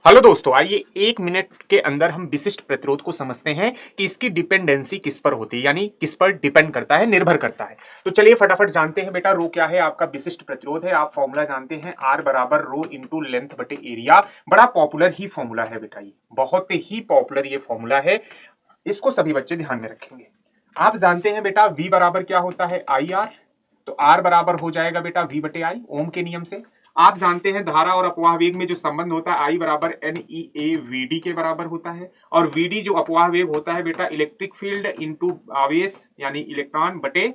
Hello दोस्तों, आइए एक मिनट के अंदर हम विशिष्ट प्रतिरोध को समझते हैं कि इसकी डिपेंडेंसी किस पर होती है, यानी किस पर डिपेंड करता है, निर्भर करता है। तो चलिए फटाफट जानते हैं बेटा, रो क्या है आपका विशिष्ट प्रतिरोध है। आप फॉर्मूला जानते हैं, आर बराबर रो इंटू लेंथ बटे एरिया। बड़ा पॉपुलर ही फॉर्मूला है बेटा, ये बहुत ही पॉपुलर ये फॉर्मूला है, इसको सभी बच्चे ध्यान में रखेंगे। आप जानते हैं बेटा वी बराबर क्या होता है, आई आर। तो आर बराबर हो जाएगा बेटा वी बटे आई, ओम के नियम से। आप जानते हैं धारा और अपवाह वेग में जो संबंध होता है, आई बराबर N E A V D के बराबर होता है। और वी डी जो अपवाह वेग होता है बेटा, इलेक्ट्रिक फील्ड इंटू आवेश यानी इलेक्ट्रॉन बटे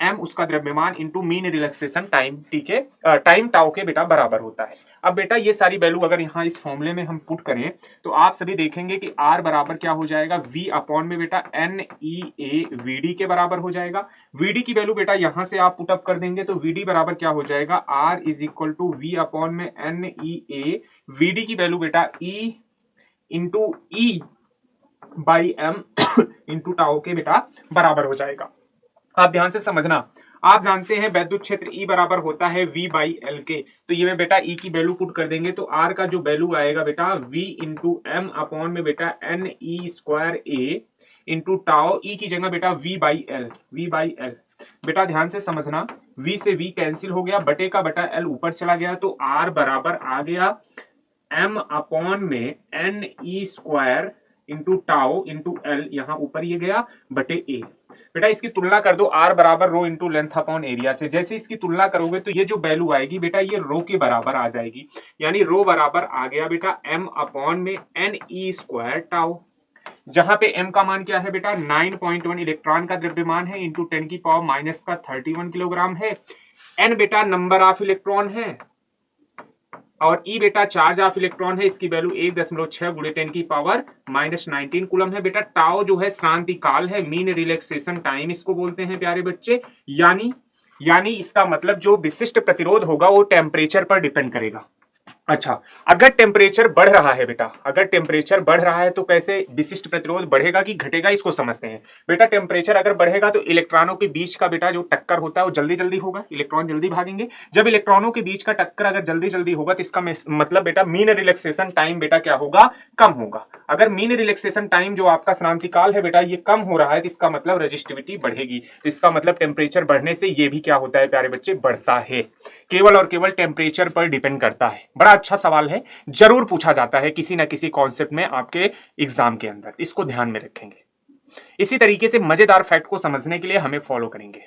एम उसका द्रव्यमान into mean relaxation time T के टाइम टाउ के बेटा बराबर होता है। अब बेटा ये सारी वैल्यू अगर यहाँ इस फॉर्मूले में हम पुट करें तो आप सभी देखेंगे कि आर बराबर क्या हो जाएगा, वी अपॉन में बेटा N E A V D के बराबर हो जाएगा। वीडी की वैल्यू बेटा यहां से आप पुटअप कर देंगे तो वीडी बराबर क्या हो जाएगा, R is equal to V upon में एन ई ए वीडी की वैल्यू बेटा E into E by M into tau के बेटा बराबर हो जाएगा। आप ध्यान से समझना, आप जानते हैं वैद्युत क्षेत्र E बराबर होता है V बाई एल के। तो ये में बेटा E की वैल्यू पुट कर देंगे तो R का जो वैल्यू आएगा बेटा V इंटू एम अपॉन में बेटा एन ई स्क्वायर ए इंटू टाओ, E की जगह बेटा V बाई एल। बेटा ध्यान से समझना, V से V कैंसिल हो गया, बटे का बटा L ऊपर चला गया तो R बराबर आ गया M अपॉन में N E square into tau into L, यहां ऊपर ये गया बटे ए। बेटा इसकी तुलना कर दो आर बराबर rho into length upon area से। जैसे इसकी तुलना करोगे तो ये जो वैल्यू आएगी बेटा ये रो के बराबर आ जाएगी, यानी रो बराबर आ गया बेटा एम अपॉन में एन ई स्क्वायर टाउ, जहां पे m का मान क्या है बेटा 9.1 इलेक्ट्रॉन का द्रव्यमान है इंटू 10 की पावर माइनस का 31 किलोग्राम है। n बेटा नंबर ऑफ इलेक्ट्रॉन है और E बेटा चार्ज ऑफ इलेक्ट्रॉन है, इसकी वैल्यू 1.6 गुणे 10 की पावर माइनस 19 कूलम है। बेटा टाउ जो है शांति काल है, मीन रिलैक्सेशन टाइम इसको बोलते हैं प्यारे बच्चे। यानी इसका मतलब जो विशिष्ट प्रतिरोध होगा वो टेम्परेचर पर डिपेंड करेगा। अच्छा, अगर टेम्परेचर बढ़ रहा है बेटा, अगर टेम्परेचर बढ़ रहा है तो कैसे विशिष्ट प्रतिरोध बढ़ेगा कि घटेगा, इसको समझते हैं। बेटा टेम्परेचर अगर बढ़ेगा तो इलेक्ट्रॉनों के बीच का बेटा जो टक्कर होता है वो जल्दी जल्दी होगा, इलेक्ट्रॉन जल्दी भागेंगे। जब इलेक्ट्रॉनों के बीच का टक्कर अगर जल्दी जल्दी होगा तो इसका मतलब बेटा मीन रिलैक्सेशन टाइम बेटा क्या होगा, कम होगा। अगर मीन रिलैक्सेशन टाइम जो आपका श्रांति काल है बेटा ये कम हो रहा है तो इसका मतलब रेजिस्टिविटी बढ़ेगी। तो इसका मतलब टेम्परेचर बढ़ने से ये भी क्या होता है प्यारे बच्चे, बढ़ता है। केवल और केवल टेम्परेचर पर डिपेंड करता है। बड़ा अच्छा सवाल है, जरूर पूछा जाता है किसी ना किसी कॉन्सेप्ट में आपके एग्जाम के अंदर, इसको ध्यान में रखेंगे। इसी तरीके से मजेदार फैक्ट को समझने के लिए हमें फॉलो करेंगे।